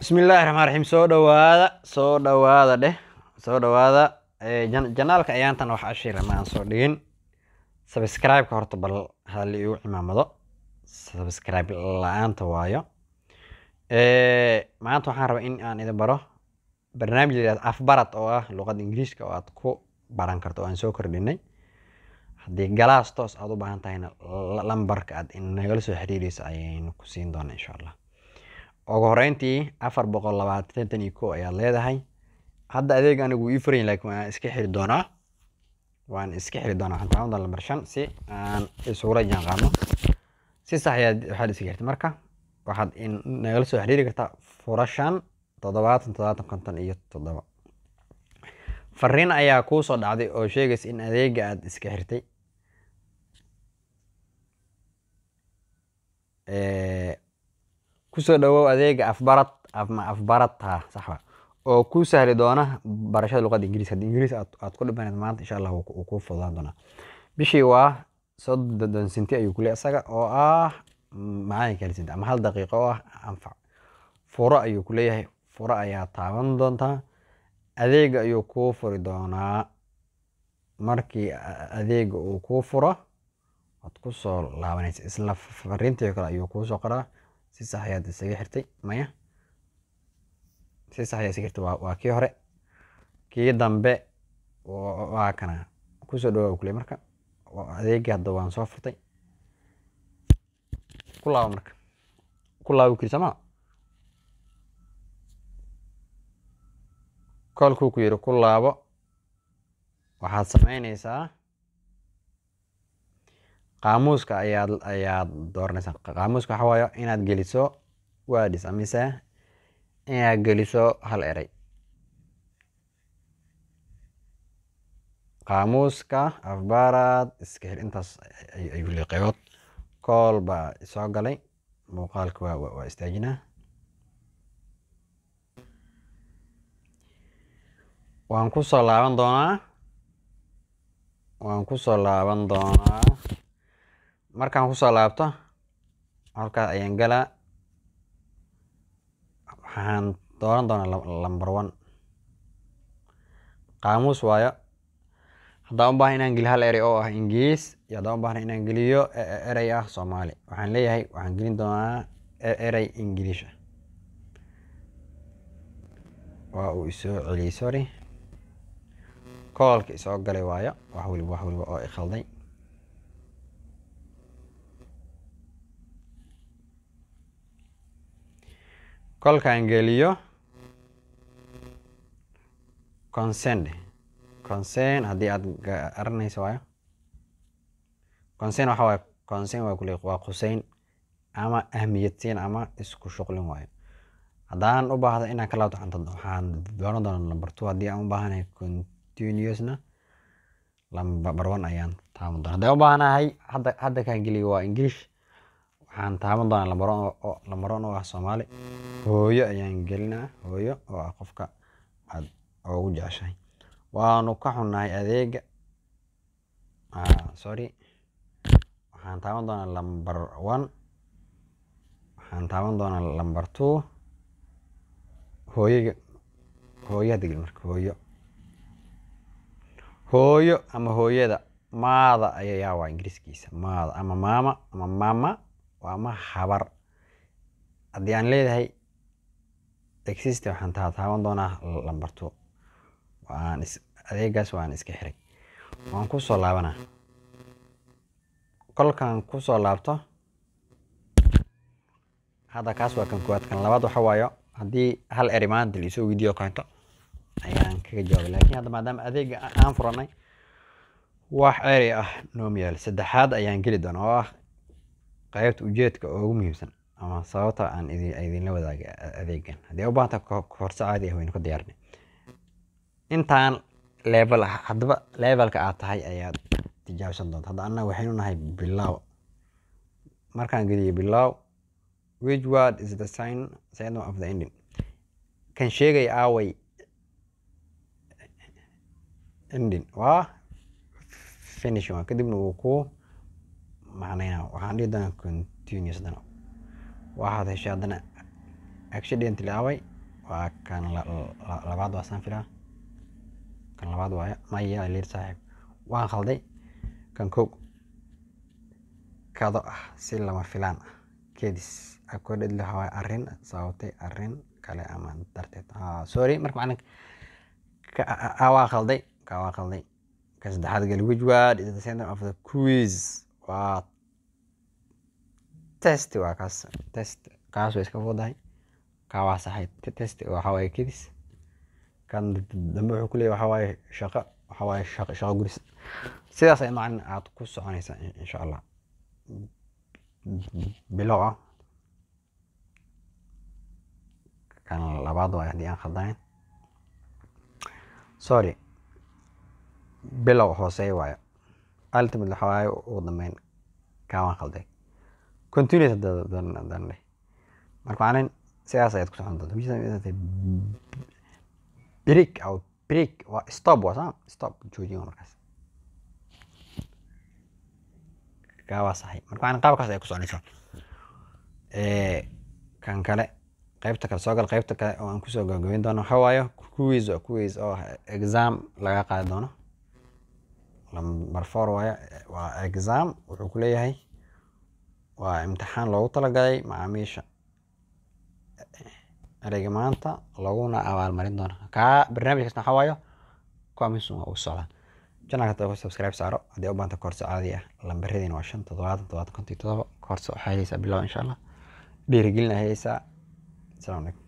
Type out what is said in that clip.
Bismillahirrahmanirrahim. Soo dhawaada dheh. Soo dhawaada. Janaalka ayaantan wax ashira ma aan soo dhigin. Subscribe-ka horta bal hal igu cimaamado. Subscribe la'aanta waayo. Maanta waxaan rabaa in aan idin baro barnaamij la yiraahdo afbarat oo ah luqadda Ingiriiska oo aad ku baran karto oo aan soo kordhinay. Haddii galaas toos aad u baahan tahayna lambarka aad inagala soo xiriiraysa ayaynu ku siin doonaa insha Allah. ugu horeyntii 421 ayaad leedahay. Hadda adeeg anigu ii furan laakiin waan iska xiri doonaa. Waxaan taaban doonaa lambar 5 si aan isugula jaan qaadno. Si sax ayaad waxaad iska xirtay marka waxaad inagala soo xiriiri kartaa furashan 7 fariin ayaa kuu soo dhacday oo sheegaysa in adeega aad iska xirtay. Kusoo dhawow adeega afbarat ama afbarata saxwa oo ku sahli doona barashada luqadda Ingiriiska. Haddii Ingiriis aad ku dhibaanayd maanta insha Allah wuu ku fududaan doonaa. Bishii waa 30 senti ayuu ku leeyahay asaga oo ah macaan kale senti ama 1 daqiiqo oo ah anfac. Furo ayuu ku leeyahay. Furo ayaa taaban doontaa. Adeega ayuu ku furi doonaa. Markii adeega uu ku furo waad ku soo laabanaysa isla fariintii kale ayuu ku soo qoraa. Si sax ayaad isaga xirtay maya si sax ayaad isaga xirtay waa kii hore kii dambe waa kana ku soo dhawow kule marka adeega hadda waan soo furtay ku laabo kii sama kolku ku yiri ku laabo waxaad sameynaysaa qaamuuska ayaad dooranaysaa. Qaamuuska waxa waayo inaad geliso words amise inaad geliso hal eray. Qaamuuska afbarat iska xir intaas ayuu leeyahay qaybood. Call baa soo galay muuqaalka waa istaajinaa. Waan ku soo laaban doonaa. Markaan ku soo laabto halkaas ayaan galaa. Waxaan dooran doonaa lambar 1 qaamuus waayo. Haddaan u baahan inaan geliyo hal eray oo ah Ingiriis iyo haddaan u baahan inaan geliyo eray ah Soomaali waxaan leeyahay waxaan gelin doonaa eray Ingiriis ah. Waa uu isoo celiyay sorry. Call-ka isoo galay waayo wax waliba oo i khalday. Kolkaan geliyo consent haddii aad garanayso waayo. Consent waxa waaye waa kule waa quseyn ama ahmiyad siin ama isku shuqlin waayo. Haddaan u baahdo inaan ka laabto waxaan dooran doonaa lambar 2 haddii aan u baahanahay continuousna lambar 1 ayaan taaban doonaa. Haddii u baahanahay hadda kaan geliyo waa English waxaan taaban doonaa lambar 1 oo ah Soomaali. Hooyo ayaan gelinaa hooyo oo ah qofka aad ugu jeceshahay. Waanu ka xunnahay adeega sorry waxaan taaban doonaa lambar 1 waxaan taaban doonaa lambar 2 hooyada gelin marka hooyo ama hooyada maada ayaa waa Ingiriiskiisa maada ama mama waa ma habar. Haddii aan leedahay exist waxaan taaban doonaa lambar 2 adeegaas waan iska xiray. Waan ku soo laabanaa. Kolkaan ku soo laabto hadda kaas waa kan koowaad. Kan labaad waxa waayo haddii hal eray maanta la isoo weydiiyo kaanto ayaan kaga jawaabay. Laakiin hadda maadaama adeega aan furanay wax eray ah noomiyal saddexaad ayaan geli doonaa oo ah qaybta ujeedka ugu muhiimsan ama sababta aan idinla wadaagay adeegan. Haddii u baahato koorso caadi ah waynu ka diyaarnay. Intaan level haddaba levelka aad tahay ayaad tijaabsan doontaa. Hadda annaga waxaynu nahay bilow. Markaan geliyo bilow which word is the sign of the ending kan sheegay away ending waa finish waa kadibna wuu ku macnaynaa. Waxaan dhihi doonaa continuous dana waxaad heshay haddana accidentally away وكان لبعض واسان فيها كان لبعض وايا ما يا لير صاحب وان خلدي كان كوك كادو si lama filaan ah kedis aku dhadli hawaa arrin sababtay arrin kale ama darteed sorry marka macna waa khalday ka saddexaad gal which word is the center of the quiz waa test waa kaas way iska fududahay ka waa saxay test waxa waaye kedis kan dambe wuxuu ku leeyahay waxa waaye shaqo guris sidaas ay macna aad ku soconaysaa insha Allah bilow ah kan labaad waa haddii aan khaldanayn sorry bilow hooseeya waayo ultimately waxa waaye ugu dambeyn kaawaan khalday continuous haddaan leh marka macnayn sidaas ayaad ku socon doonta break waa stop waa saa stop joojin markaas waa saxay marka macnayn qaabkaas ay ku soconaysaa kan kale qaybta kale soo gal qaybta kale oo aan kusoo gabagabayn doono waxa waaye quiz oo exam laga qaadi doono number 4 waaye waa exam wuxuu ku leeyahay waa imtixaan loogu talagalay macaamiisha ereyga maanta laguna abaalmarin doono ka barnaamijkaasna waxa waaye kuwaamisun waa u socdaa channelka hadda subscribe saaro haddii u baahanta koorso caadi ah lambaradiina waa 5 7 7 57 koorso waxaa helaysaa bilow insha Allah dhiirigelin haysaa السلام عليكم